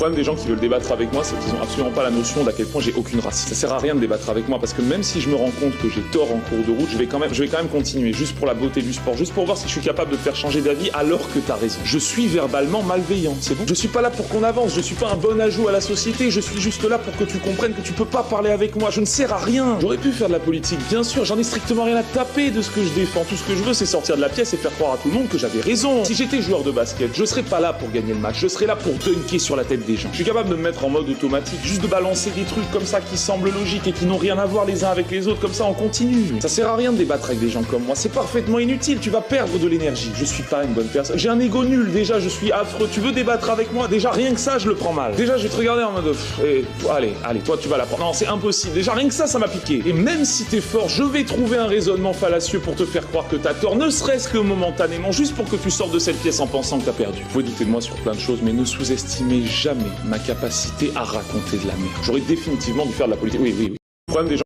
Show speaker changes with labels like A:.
A: problème des gens qui veulent débattre avec moi, c'est qu'ils n'ont absolument pas la notion d'à quel point j'ai aucune race. Ça sert à rien de débattre avec moi parce que même si je me rends compte que j'ai tort en cours de route, je vais quand même continuer, juste pour la beauté du sport, juste pour voir si je suis capable de te faire changer d'avis alors que t'as raison. Je suis verbalement malveillant, c'est bon? Je suis pas là pour qu'on avance, je suis pas un bon ajout à la société, je suis juste là pour que tu comprennes que tu peux pas parler avec moi, je ne sers à rien. J'aurais pu faire de la politique, bien sûr, j'en ai strictement rien à taper de ce que je défends. Tout ce que je veux, c'est sortir de la pièce et faire croire à tout le monde que j'avais raison. Si j'étais joueur de basket, je serais pas là pour gagner le match, je serais là pour dunker sur la tête des gens. Je suis capable de me mettre en mode automatique, juste de balancer des trucs comme ça qui semblent logiques et qui n'ont rien à voir les uns avec les autres, comme ça on continue. Ça sert à rien de débattre avec des gens comme moi, c'est parfaitement inutile, tu vas perdre de l'énergie. Je suis pas une bonne personne, j'ai un ego nul, déjà je suis affreux, tu veux débattre avec moi, déjà rien que ça je le prends mal. Déjà je vais te regarder en mode, allez, toi tu vas la prendre. Non, c'est impossible, déjà rien que ça m'a piqué. Et même si t'es fort, je vais trouver un raisonnement fallacieux pour te faire croire que t'as tort, ne serait-ce que momentanément, juste pour que tu sortes de cette pièce en pensant que t'as perdu. Vous pouvez douter de moi sur plein de choses, mais ne sous-estimez jamais ma capacité à raconter de la merde. J'aurais définitivement dû faire de la politique. Oui. Le problème des gens